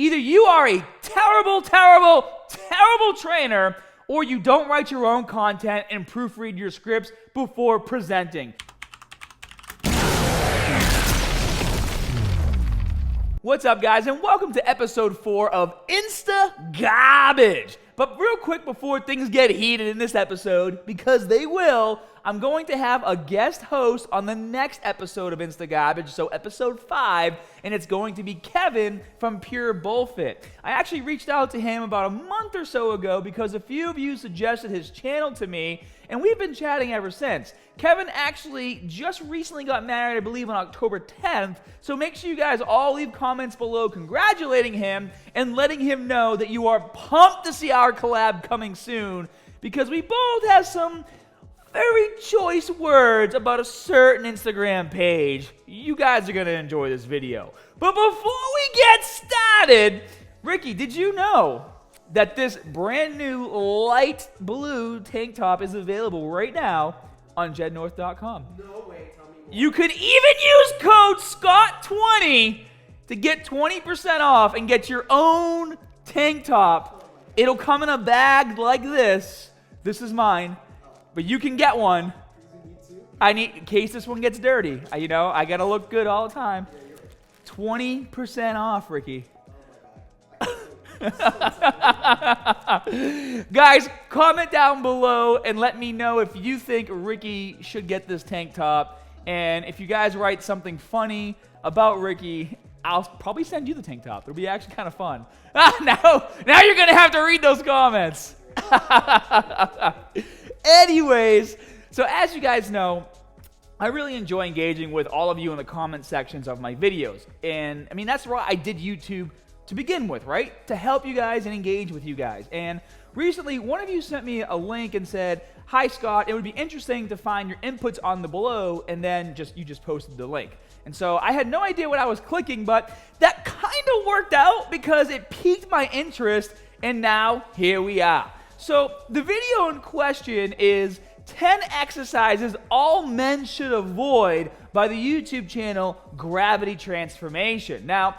Either you are a terrible, terrible, terrible trainer, or you don't write your own content and proofread your scripts before presenting. What's up, guys, and welcome to episode 4 of Insta-GAHHHBAGE. But real quick before things get heated in this episode, because they will, I'm going to have a guest host on the next episode of Insta-GAHHHBAGE, so episode 5, and it's going to be Kevin from Pure Bullfit. I actually reached out to him about a month or so ago because a few of you suggested his channel to me, and we've been chatting ever since. Kevin actually just recently got married, I believe, on October 10th, so make sure you guys all leave comments below congratulating him and letting him know that you are pumped to see our collab coming soon, because we both have some very choice words about a certain Instagram page. You guys are going to enjoy this video. But before we get started, Ricky, did you know that this brand new light blue tank top is available right now on jednorth.com? No way, tell me more. You could even use code SCOTT20 to get 20% off and get your own tank top. It'll come in a bag like this. This is mine. But you can get one. I need, in case this one gets dirty. I gotta look good all the time. 20% off, Ricky. Guys, comment down below and let me know if you think Ricky should get this tank top. And if you guys write something funny about Ricky, I'll probably send you the tank top. It'll be actually kind of fun. Now you're gonna have to read those comments. Anyways, so as you guys know, I really enjoy engaging with all of you in the comment sections of my videos. And I mean, that's why I did YouTube to begin with, right? To help you guys and engage with you guys. And recently, one of you sent me a link and said, "Hi Scott, it would be interesting to find your inputs on the below," and then you just posted the link. And so I had no idea what I was clicking, but that kind of worked out because it piqued my interest, and now here we are. So the video in question is 10 exercises all men should avoid by the YouTube channel Gravity Transformation. Now,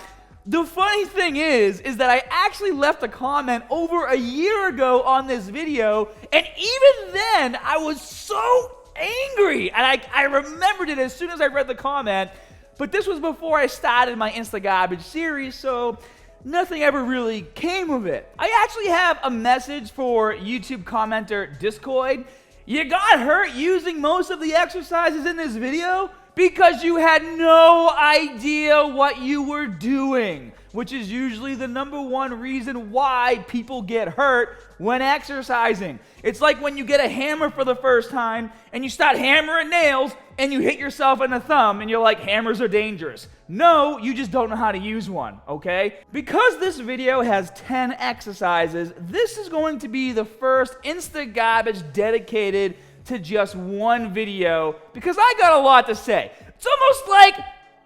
the funny thing is that I actually left a comment over a year ago on this video, and even then I was so angry, and I remembered it as soon as I read the comment, but this was before I started my Insta-GAHHHBAGE series, so nothing ever really came of it. I actually have a message for YouTube commenter Discord. You got hurt using most of the exercises in this video because you had no idea what you were doing, which is usually the #1 reason why people get hurt when exercising. It's like when you get a hammer for the first time and you start hammering nails and you hit yourself in the thumb and you're like, hammers are dangerous. No, you just don't know how to use one, okay? Because this video has 10 exercises, this is going to be the first Insta-GAHHHBAGE dedicated to just one video because I got a lot to say. It's almost like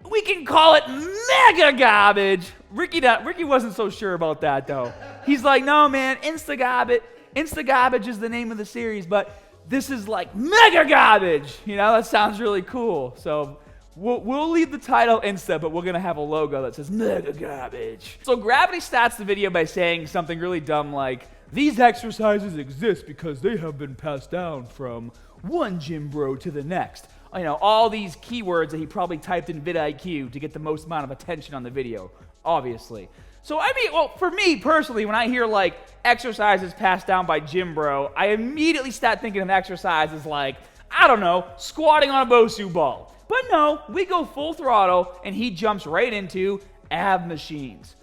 we can call it mega garbage. Ricky wasn't so sure about that though. He's like, no man, Insta-GAHHHBAGE is the name of the series, but this is like mega garbage. That sounds really cool. So we'll leave the title Insta, but we're gonna have a logo that says mega garbage. So Gravity starts the video by saying something really dumb like, "These exercises exist because they have been passed down from one gym bro to the next." All these keywords that he probably typed in vidIQ to get the most amount of attention on the video, obviously. So I mean, well, for me personally, when I hear like exercises passed down by gym bro, I immediately start thinking of exercises like, I don't know, squatting on a Bosu ball. But no, we go full throttle and he jumps right into ab machines.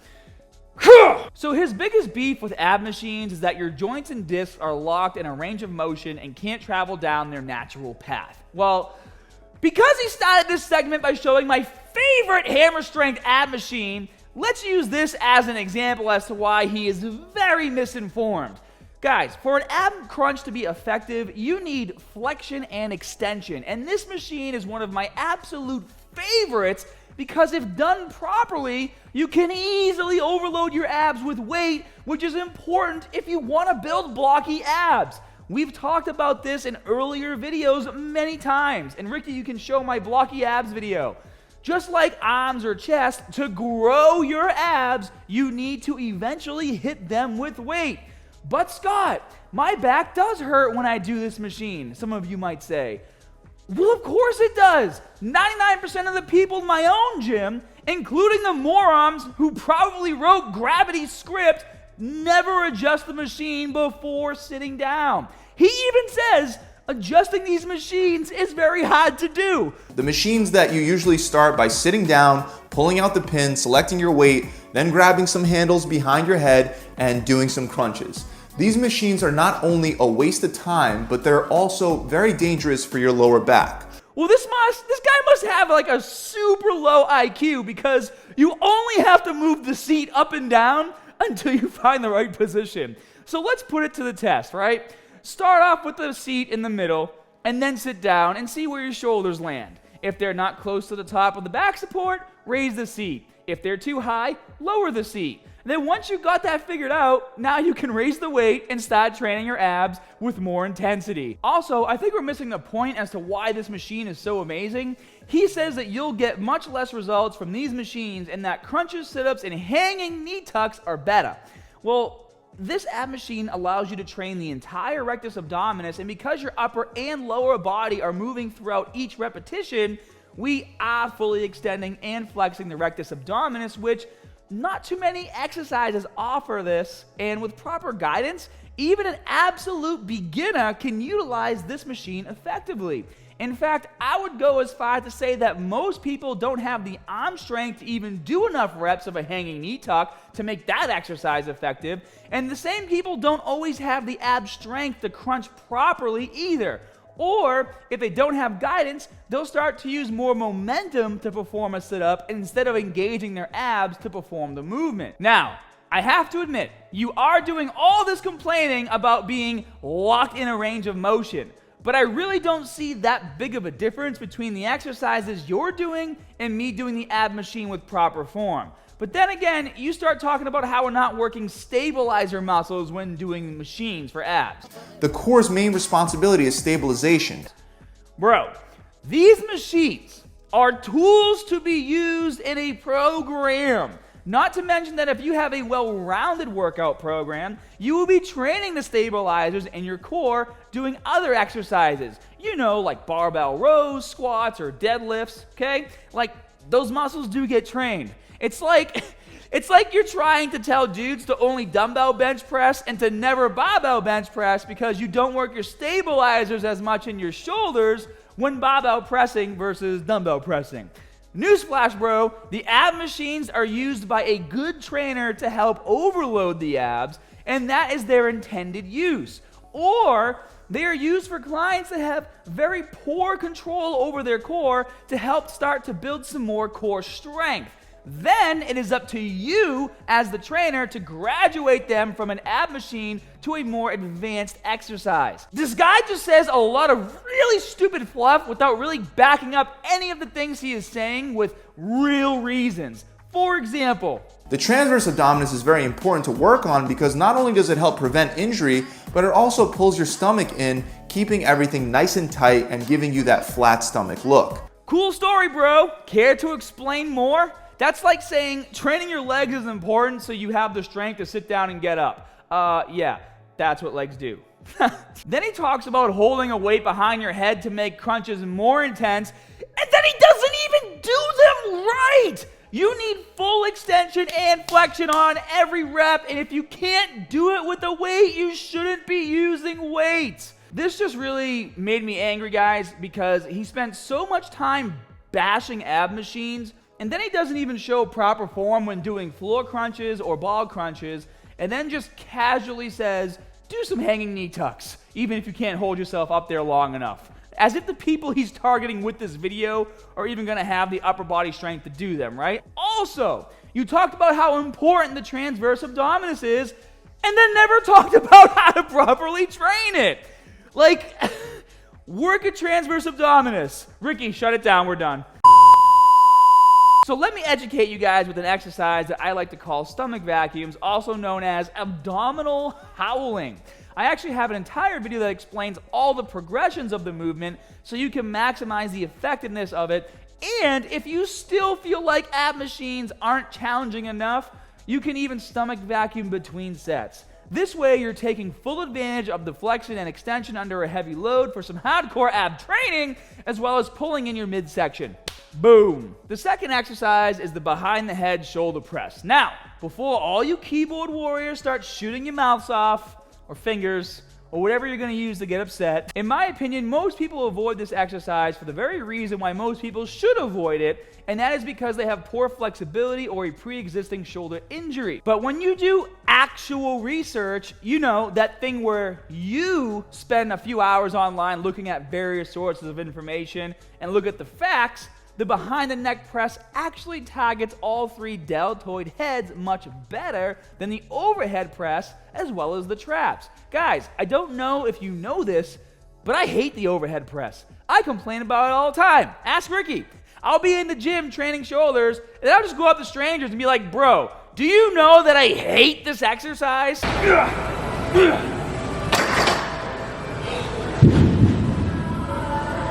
So his biggest beef with ab machines is that your joints and discs are locked in a range of motion and can't travel down their natural path. Well, because he started this segment by showing my favorite hammer strength ab machine, let's use this as an example as to why he is very misinformed. Guys, for an ab crunch to be effective, you need flexion and extension, and this machine is one of my absolute favorites because if done properly, you can easily overload your abs with weight, which is important if you want to build blocky abs. We've talked about this in earlier videos many times, and Ricky, you can show my blocky abs video. Just like arms or chest, to grow your abs, you need to eventually hit them with weight. But Scott, my back does hurt when I do this machine, some of you might say. Well, of course it does. 99% of the people in my own gym, including the morons who probably wrote Gravity's script, never adjust the machine before sitting down. He even says adjusting these machines is very hard to do. The machines that you usually start by sitting down, pulling out the pin, selecting your weight, then grabbing some handles behind your head and doing some crunches. These machines are not only a waste of time, but they're also very dangerous for your lower back. Well, this guy must have like a super low IQ, because you only have to move the seat up and down until you find the right position. So let's put it to the test, right? Start off with the seat in the middle, and then sit down and see where your shoulders land. If they're not close to the top of the back support, raise the seat. If they're too high, lower the seat. And then once you got that figured out, now you can raise the weight and start training your abs with more intensity. Also, I think we're missing the point as to why this machine is so amazing. He says that you'll get much less results from these machines, and that crunches, sit-ups, and hanging knee tucks are better. Well, this ab machine allows you to train the entire rectus abdominis, and because your upper and lower body are moving throughout each repetition, we are fully extending and flexing the rectus abdominis, which not too many exercises offer this, and with proper guidance, even an absolute beginner can utilize this machine effectively. In fact, I would go as far as to say that most people don't have the arm strength to even do enough reps of a hanging knee tuck to make that exercise effective, and the same people don't always have the ab strength to crunch properly either. Or, if they don't have guidance, they'll start to use more momentum to perform a sit-up instead of engaging their abs to perform the movement. Now, I have to admit, you are doing all this complaining about being locked in a range of motion, but I really don't see that big of a difference between the exercises you're doing and me doing the ab machine with proper form. But then again, you start talking about how we're not working stabilizer muscles when doing machines for abs. The core's main responsibility is stabilization. Bro, these machines are tools to be used in a program. Not to mention that if you have a well-rounded workout program, you will be training the stabilizers in your core doing other exercises. You know, like barbell rows, squats, or deadlifts, okay? Like, those muscles do get trained. It's like you're trying to tell dudes to only dumbbell bench press and to never barbell bench press because you don't work your stabilizers as much in your shoulders when barbell pressing versus dumbbell pressing. Newsflash, bro, the ab machines are used by a good trainer to help overload the abs, and that is their intended use. Or they are used for clients that have very poor control over their core to help start to build some more core strength. Then it is up to you as the trainer to graduate them from an ab machine to a more advanced exercise. This guy just says a lot of really stupid fluff without really backing up any of the things he is saying with real reasons. For example, the transverse abdominis is very important to work on because not only does it help prevent injury, but it also pulls your stomach in, keeping everything nice and tight and giving you that flat stomach look. Cool story, bro. Care to explain more? That's like saying training your legs is important so you have the strength to sit down and get up. Yeah, that's what legs do. Then he talks about holding a weight behind your head to make crunches more intense, and then he doesn't even do them right! You need full extension and flexion on every rep, and if you can't do it with a weight, you shouldn't be using weights. This just really made me angry, guys, because he spent so much time bashing ab machines, and then he doesn't even show proper form when doing floor crunches or ball crunches, and then just casually says, do some hanging knee tucks, even if you can't hold yourself up there long enough. As if the people he's targeting with this video are even going to have the upper body strength to do them, right? Also, you talked about how important the transverse abdominis is, and then never talked about how to properly train it. Like, work a transverse abdominis. Ricky, shut it down, we're done. So let me educate you guys with an exercise that I like to call stomach vacuums, also known as abdominal howling. I actually have an entire video that explains all the progressions of the movement so you can maximize the effectiveness of it And if you still feel like ab machines aren't challenging enough, you can even stomach vacuum between sets. This way, you're taking full advantage of the flexion and extension under a heavy load for some hardcore ab training, as well as pulling in your midsection. Boom! The second exercise is the behind the head shoulder press. Now, before all you keyboard warriors start shooting your mouths off, or fingers, or whatever you're going to use to get upset, in my opinion, most people avoid this exercise for the very reason why most people should avoid it, and that is because they have poor flexibility or a pre-existing shoulder injury. But when you do actual research, you know, that thing where you spend a few hours online looking at various sources of information and look at the facts, the behind the neck press actually targets all three deltoid heads much better than the overhead press as well as the traps. Guys, I don't know if you know this, but I hate the overhead press. I complain about it all the time. Ask Ricky. I'll be in the gym training shoulders, and I'll just go up to strangers and be like, bro, do you know that I hate this exercise? Do you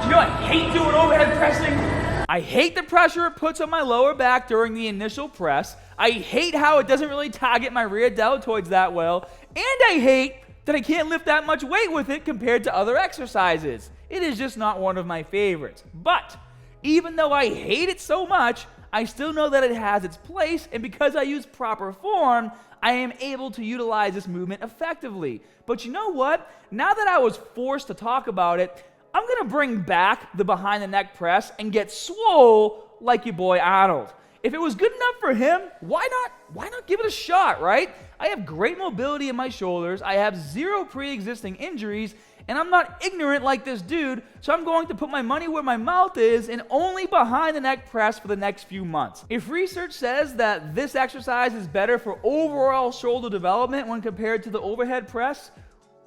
know I hate doing overhead pressing? I hate the pressure it puts on my lower back during the initial press. I hate how it doesn't really target my rear deltoids that well. And I hate that I can't lift that much weight with it compared to other exercises. It is just not one of my favorites. But even though I hate it so much, I still know that it has its place, and because I use proper form, I am able to utilize this movement effectively. But you know what? Now that I was forced to talk about it, I'm going to bring back the behind the neck press and get swole like your boy Arnold. If it was good enough for him, why not give it a shot, right? I have great mobility in my shoulders, I have zero pre-existing injuries, and I'm not ignorant like this dude, so I'm going to put my money where my mouth is and only behind the neck press for the next few months. If research says that this exercise is better for overall shoulder development when compared to the overhead press,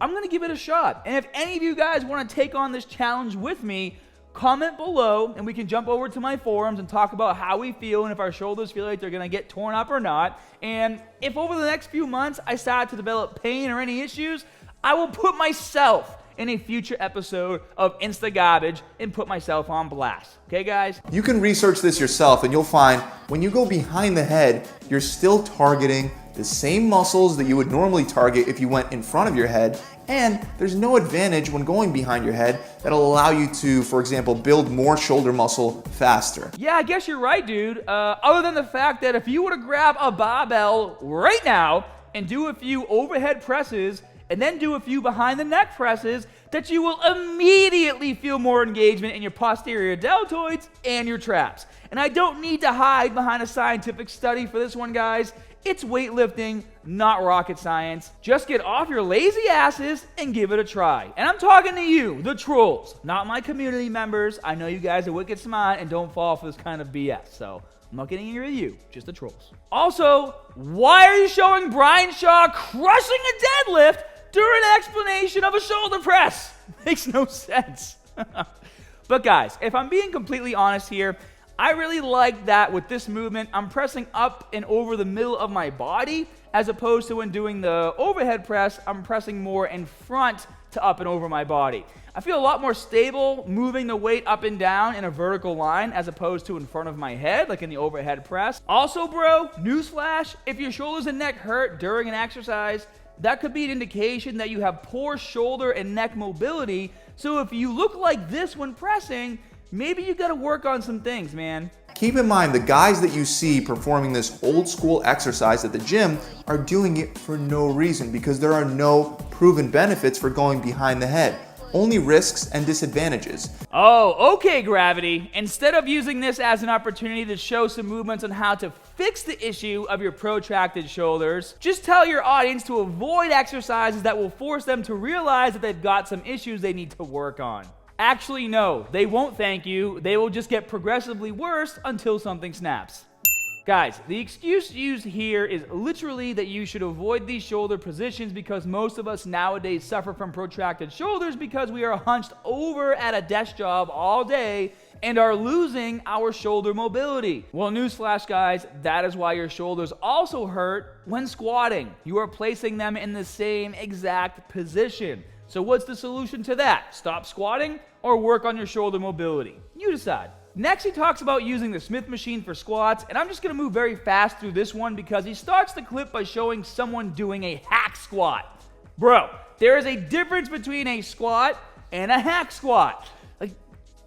I'm going to give it a shot. And if any of you guys want to take on this challenge with me, comment below and we can jump over to my forums and talk about how we feel and if our shoulders feel like they're going to get torn up or not. And if over the next few months I start to develop pain or any issues, I will put myself in a future episode of Insta-Garbage and put myself on blast. Okay, guys? You can research this yourself and you'll find when you go behind the head, you're still targeting the same muscles that you would normally target if you went in front of your head, and there's no advantage when going behind your head that'll allow you to, for example, build more shoulder muscle faster. Yeah, I guess you're right, dude. Other than the fact that if you were to grab a barbell right now and do a few overhead presses and then do a few behind the neck presses, that you will immediately feel more engagement in your posterior deltoids and your traps. And I don't need to hide behind a scientific study for this one, guys. It's weightlifting, not rocket science. Just get off your lazy asses and give it a try. And I'm talking to you, the trolls, not my community members. I know you guys are wicked smart and don't fall for this kind of BS. So I'm not getting any of you, just the trolls. Also, why are you showing Brian Shaw crushing a deadlift during an explanation of a shoulder press? Makes no sense. But guys, if I'm being completely honest here, I really like that with this movement, I'm pressing up and over the middle of my body, as opposed to when doing the overhead press, I'm pressing more in front to up and over my body. I feel a lot more stable moving the weight up and down in a vertical line as opposed to in front of my head, like in the overhead press. Also, bro, newsflash, if your shoulders and neck hurt during an exercise, that could be an indication that you have poor shoulder and neck mobility. So if you look like this when pressing, maybe you gotta work on some things, man. Keep in mind, the guys that you see performing this old school exercise at the gym are doing it for no reason, because there are no proven benefits for going behind the head. Only risks and disadvantages. Oh, okay, Gravity. Instead of using this as an opportunity to show some movements on how to fix the issue of your protracted shoulders, just tell your audience to avoid exercises that will force them to realize that they've got some issues they need to work on. Actually, no, they won't thank you. They will just get progressively worse until something snaps. Guys, the excuse used here is literally that you should avoid these shoulder positions because most of us nowadays suffer from protracted shoulders because we are hunched over at a desk job all day and are losing our shoulder mobility. Well, newsflash, guys, that is why your shoulders also hurt when squatting. You are placing them in the same exact position. So what's the solution to that? Stop squatting or work on your shoulder mobility? You decide. Next, he talks about using the Smith machine for squats, and I'm just going to move very fast through this one because he starts the clip by showing someone doing a hack squat. Bro, there is a difference between a squat and a hack squat. Like,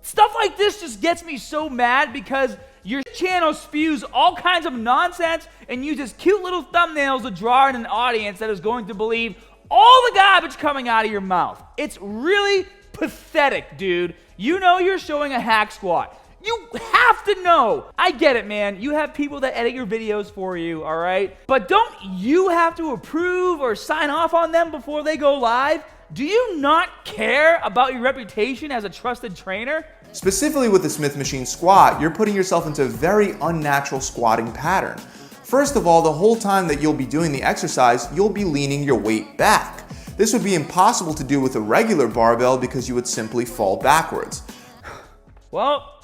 stuff like this just gets me so mad because your channel spews all kinds of nonsense and uses cute little thumbnails to draw in an audience that is going to believe all the garbage coming out of your mouth. It's really pathetic, dude. You know you're showing a hack squat. You have to know. I get it, man. You have people that edit your videos for you, all right? But don't you have to approve or sign off on them before they go live? Do you not care about your reputation as a trusted trainer? Specifically with the Smith machine squat, you're putting yourself into a very unnatural squatting pattern. First of all, the whole time that you'll be doing the exercise, you'll be leaning your weight back. This would be impossible to do with a regular barbell because you would simply fall backwards. Well,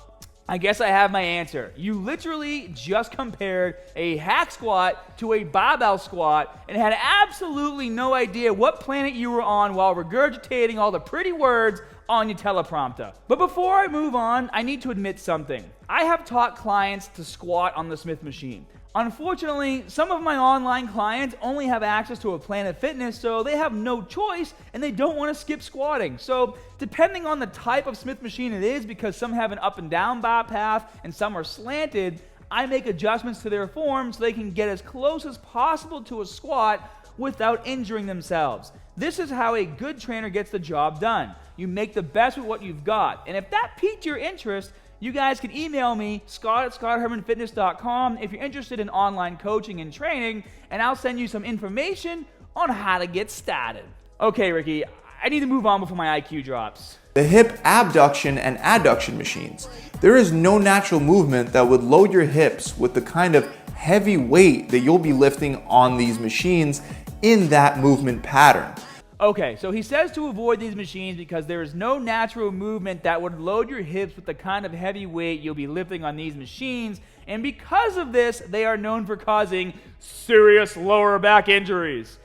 I guess I have my answer. You literally just compared a hack squat to a barbell squat and had absolutely no idea what planet you were on while regurgitating all the pretty words on your teleprompter. But before I move on, I need to admit something. I have taught clients to squat on the Smith machine. Unfortunately, some of my online clients only have access to a Planet Fitness, so they have no choice and they don't want to skip squatting. So depending on the type of Smith machine it is, because some have an up and down bar path and some are slanted, I make adjustments to their form so they can get as close as possible to a squat without injuring themselves. This is how a good trainer gets the job done. You make the best with what you've got. And if that piqued your interest, you guys can email me, scott@scotthermanfitness.com, if you're interested in online coaching and training, and I'll send you some information on how to get started. Okay, Ricky, I need to move on before my IQ drops. The hip abduction and adduction machines. There is no natural movement that would load your hips with the kind of heavy weight that you'll be lifting on these machines in that movement pattern. Okay, so he says to avoid these machines because there is no natural movement that would load your hips with the kind of heavy weight you'll be lifting on these machines, and because of this, they are known for causing serious lower back injuries.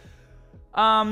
How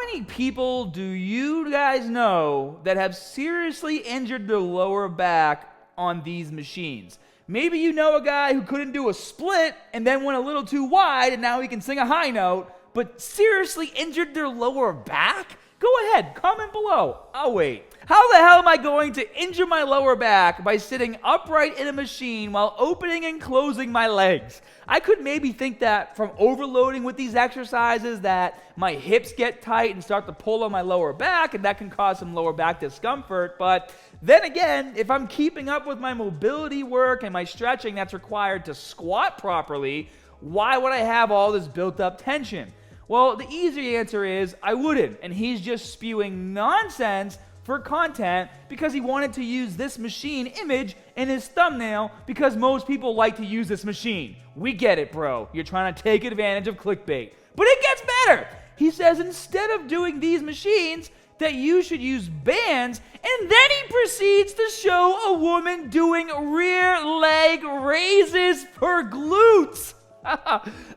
many people do you guys know that have seriously injured their lower back on these machines? Maybe you know a guy who couldn't do a split and then went a little too wide and now he can sing a high note, but seriously injured their lower back? Go ahead, comment below. I'll wait. How the hell am I going to injure my lower back by sitting upright in a machine while opening and closing my legs? I could maybe think that from overloading with these exercises that my hips get tight and start to pull on my lower back, and that can cause some lower back discomfort. But then again, if I'm keeping up with my mobility work and my stretching that's required to squat properly, why would I have all this built up tension? Well, the easy answer is I wouldn't, and he's just spewing nonsense for content because he wanted to use this machine image in his thumbnail because most people like to use this machine. We get it, bro. You're trying to take advantage of clickbait. But it gets better. He says instead of doing these machines, that you should use bands, and then he proceeds to show a woman doing rear leg raises for glutes.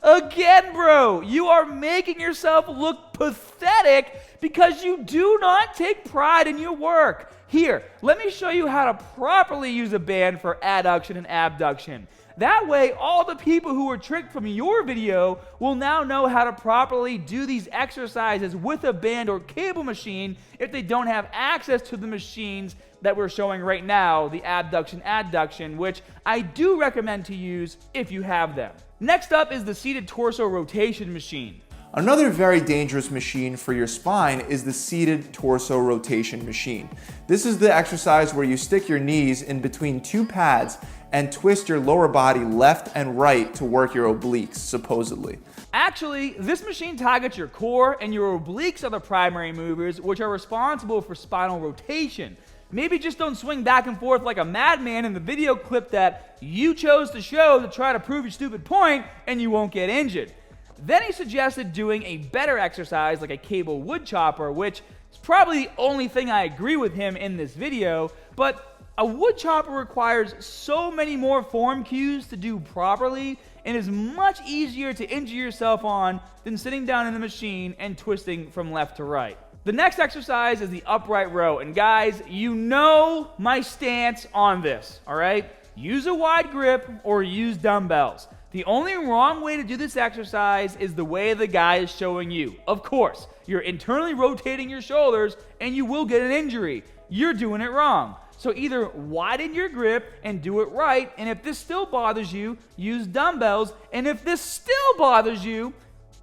Again, bro, you are making yourself look pathetic because you do not take pride in your work. Here, let me show you how to properly use a band for adduction and abduction. That way, all the people who were tricked from your video will now know how to properly do these exercises with a band or cable machine if they don't have access to the machines that we're showing right now, the abduction, adduction, which I do recommend to use if you have them. Next up is the seated torso rotation machine. Another very dangerous machine for your spine is the seated torso rotation machine. This is the exercise where you stick your knees in between two pads and twist your lower body left and right to work your obliques, supposedly. Actually, this machine targets your core, and your obliques are the primary movers, which are responsible for spinal rotation. Maybe just don't swing back and forth like a madman in the video clip that you chose to show to try to prove your stupid point, and you won't get injured. Then he suggested doing a better exercise like a cable wood chopper, which is probably the only thing I agree with him in this video, but a wood chopper requires so many more form cues to do properly and is much easier to injure yourself on than sitting down in the machine and twisting from left to right. The next exercise is the upright row. And guys, you know my stance on this, all right? Use a wide grip or use dumbbells. The only wrong way to do this exercise is the way the guy is showing you. Of course, you're internally rotating your shoulders and you will get an injury. You're doing it wrong. So either widen your grip and do it right, and if this still bothers you, use dumbbells, and if this still bothers you,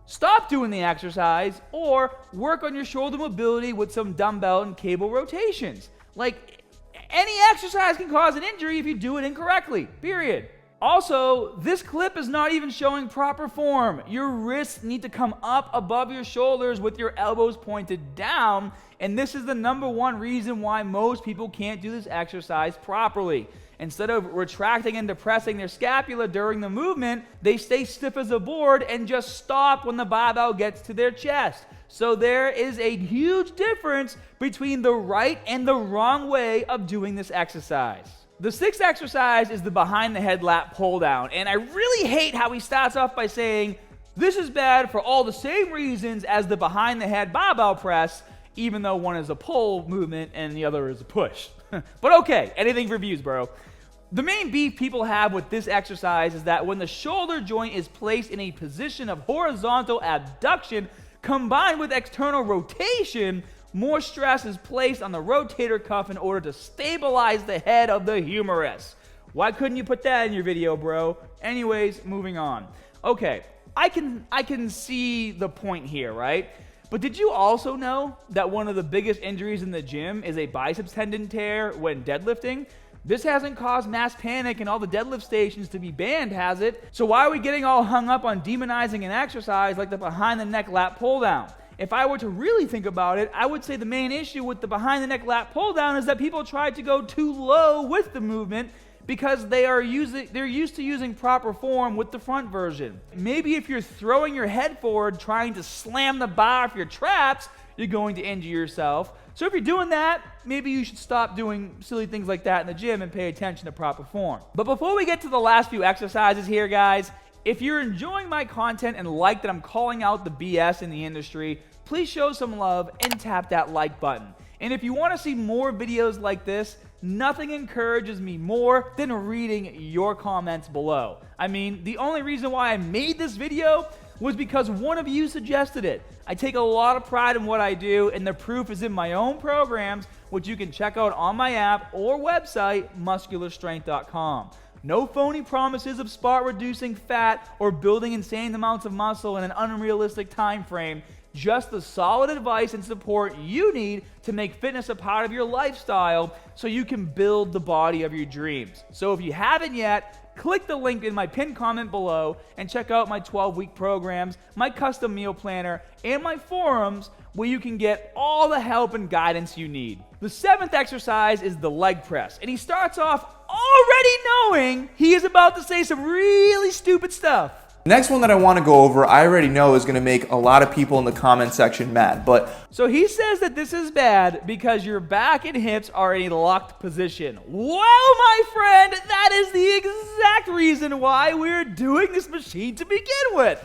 stop doing the exercise or work on your shoulder mobility with some dumbbell and cable rotations. Like, any exercise can cause an injury if you do it incorrectly, period. Also, this clip is not even showing proper form. Your wrists need to come up above your shoulders with your elbows pointed down, and this is the number one reason why most people can't do this exercise properly. Instead of retracting and depressing their scapula during the movement, they stay stiff as a board and just stop when the barbell gets to their chest. So there is a huge difference between the right and the wrong way of doing this exercise. The sixth exercise is the behind the head lat pull down, and I really hate how he starts off by saying, this is bad for all the same reasons as the behind the head barbell press, even though one is a pull movement and the other is a push. But okay, anything for views, bro. The main beef people have with this exercise is that when the shoulder joint is placed in a position of horizontal abduction combined with external rotation, more stress is placed on the rotator cuff in order to stabilize the head of the humerus. Why couldn't you put that in your video, bro? Anyways, moving on. Okay, I can see the point here, right? But did you also know that one of the biggest injuries in the gym is a biceps tendon tear when deadlifting? This hasn't caused mass panic and all the deadlift stations to be banned, has it? So why are we getting all hung up on demonizing an exercise like the behind the neck lat pull down? If I were to really think about it, I would say the main issue with the behind the neck lat pull down is that people tried to go too low with the movement because they're used to using proper form with the front version. Maybe if you're throwing your head forward trying to slam the bar off your traps, you're going to injure yourself. So if you're doing that, maybe you should stop doing silly things like that in the gym and pay attention to proper form. But before we get to the last few exercises here, guys, if you're enjoying my content and like that I'm calling out the BS in the industry, please show some love and tap that like button. And if you want to see more videos like this, nothing encourages me more than reading your comments below. I mean, the only reason why I made this video was because one of you suggested it. I take a lot of pride in what I do, and the proof is in my own programs, which you can check out on my app or website, muscularstrength.com. No phony promises of spot reducing fat or building insane amounts of muscle in an unrealistic time frame. Just the solid advice and support you need to make fitness a part of your lifestyle so you can build the body of your dreams. So if you haven't yet, click the link in my pinned comment below and check out my 12-week programs, my custom meal planner, and my forums where you can get all the help and guidance you need. The seventh exercise is the leg press, and he starts off already knowing he is about to say some really stupid stuff. Next one that I want to go over, I already know is going to make a lot of people in the comment section mad, but... So he says that this is bad because your back and hips are in a locked position. Well, my friend, that is the exact reason why we're doing this machine to begin with.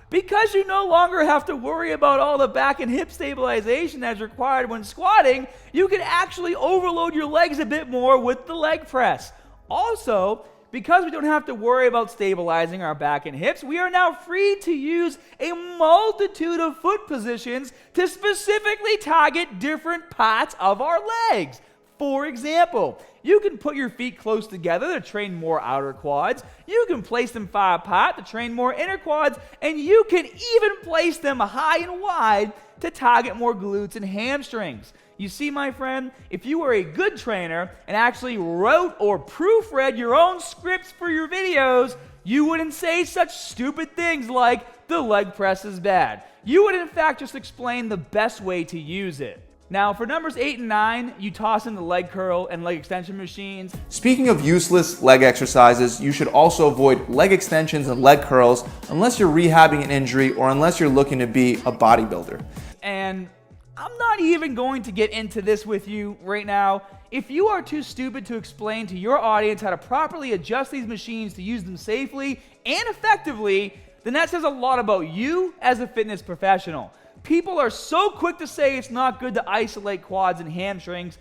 Because you no longer have to worry about all the back and hip stabilization that's required when squatting, you can actually overload your legs a bit more with the leg press. Also, because we don't have to worry about stabilizing our back and hips, we are now free to use a multitude of foot positions to specifically target different parts of our legs. For example, you can put your feet close together to train more outer quads, you can place them far apart to train more inner quads, and you can even place them high and wide to target more glutes and hamstrings. You see, my friend, if you were a good trainer and actually wrote or proofread your own scripts for your videos, you wouldn't say such stupid things like, the leg press is bad. You would, in fact, just explain the best way to use it. Now, for numbers 8 and 9, you toss in the leg curl and leg extension machines. Speaking of useless leg exercises, you should also avoid leg extensions and leg curls unless you're rehabbing an injury or unless you're looking to be a bodybuilder. And I'm not even going to get into this with you right now. If you are too stupid to explain to your audience how to properly adjust these machines to use them safely and effectively, then that says a lot about you as a fitness professional. People are so quick to say it's not good to isolate quads and hamstrings,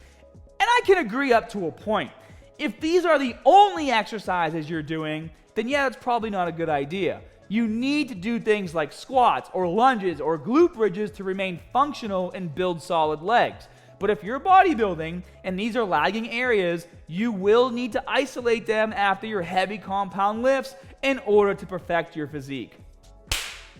and I can agree up to a point. If these are the only exercises you're doing, then yeah, that's probably not a good idea. You need to do things like squats or lunges or glute bridges to remain functional and build solid legs. But if you're bodybuilding and these are lagging areas, you will need to isolate them after your heavy compound lifts in order to perfect your physique.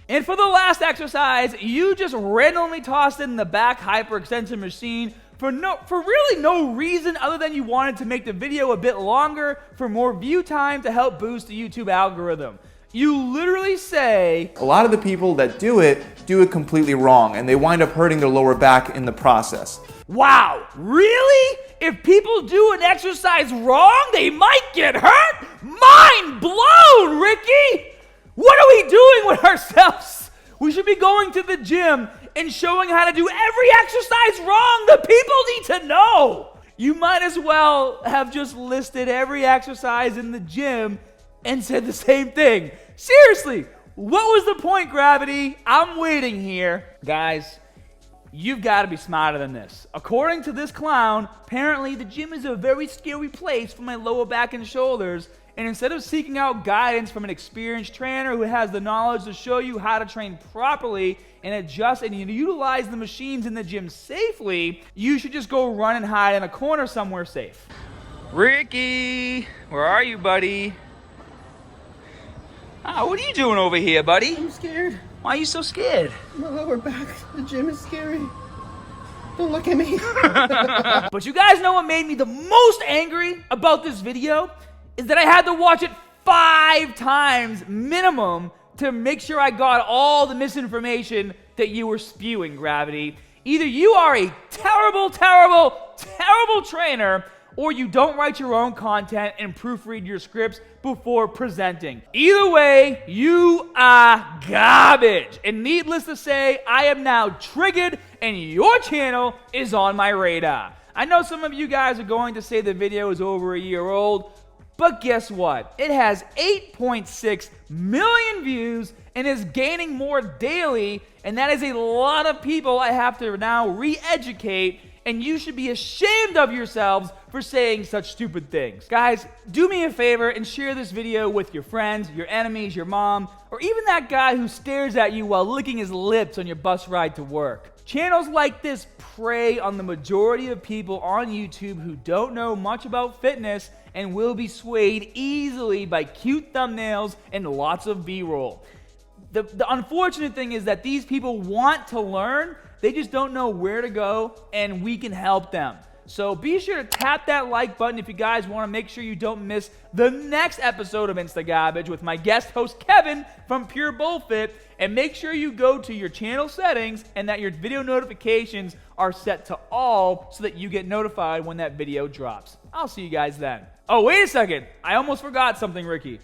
And for the last exercise, you just randomly tossed in the back hyperextension machine for really no reason other than you wanted to make the video a bit longer for more view time to help boost the YouTube algorithm. You literally say, a lot of the people that do it completely wrong, and they wind up hurting their lower back in the process. wow, really? If people do an exercise wrong, they might get hurt? Mind blown, Ricky! What are we doing with ourselves? We should be going to the gym and showing how to do every exercise wrong. The people need to know. You might as well have just listed every exercise in the gym and said the same thing. Seriously, what was the point, Gravity? I'm waiting here. Guys, you've got to be smarter than this. According to this clown, apparently the gym is a very scary place for my lower back and shoulders. And instead of seeking out guidance from an experienced trainer who has the knowledge to show you how to train properly and adjust and utilize the machines in the gym safely, you should just go run and hide in a corner somewhere safe. Ricky, where are you, buddy? What are you doing over here, buddy? I'm scared. Why are you so scared? My lower back. The gym is scary. Don't look at me. But you guys know what made me the most angry about this video? Is that I had to watch it 5 times minimum to make sure I got all the misinformation that you were spewing, Gravity. Either you are a terrible, terrible, terrible trainer, or you don't write your own content and proofread your scripts before presenting. Either way, you are garbage. And needless to say, I am now triggered and your channel is on my radar. I know some of you guys are going to say the video is over a year old, but guess what? It has 8.6 million views and is gaining more daily, and that is a lot of people I have to now re-educate, and you should be ashamed of yourselves for saying such stupid things. Guys, do me a favor and share this video with your friends, your enemies, your mom, or even that guy who stares at you while licking his lips on your bus ride to work. Channels like this prey on the majority of people on YouTube who don't know much about fitness and will be swayed easily by cute thumbnails and lots of B-roll. The unfortunate thing is that these people want to learn, they just don't know where to go, and we can help them. So be sure to tap that like button if you guys want to make sure you don't miss the next episode of INSTA-GAHHHBAGE with my guest host Kevin from Pure Bullfit, and make sure you go to your channel settings and that your video notifications are set to all so that you get notified when that video drops. I'll see you guys then. Oh, wait a second. I almost forgot something, Ricky.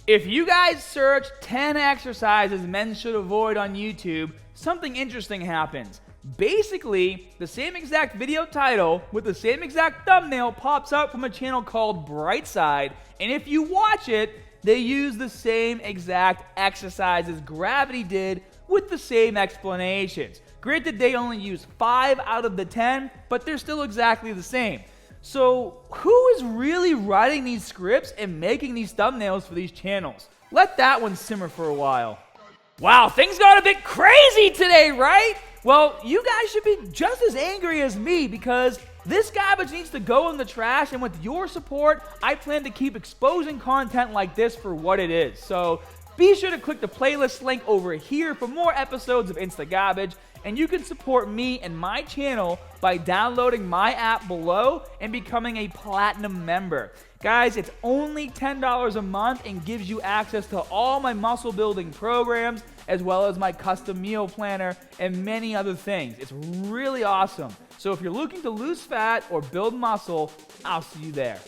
If you guys search 10 exercises men should avoid on YouTube, something interesting happens. Basically, the same exact video title with the same exact thumbnail pops up from a channel called Brightside, and if you watch it, they use the same exact exercises Gravity did with the same explanations. Granted, they only use 5 out of the 10, but they're still exactly the same. So, who is really writing these scripts and making these thumbnails for these channels? Let that one simmer for a while. Wow, things got a bit crazy today, right? Well, you guys should be just as angry as me because this garbage needs to go in the trash, and with your support, I plan to keep exposing content like this for what it is. So be sure to click the playlist link over here for more episodes of INSTA-GAHHHBAGE, and you can support me and my channel by downloading my app below and becoming a platinum member. Guys, it's only $10 a month and gives you access to all my muscle building programs as well as my custom meal planner and many other things. It's really awesome. So if you're looking to lose fat or build muscle, I'll see you there.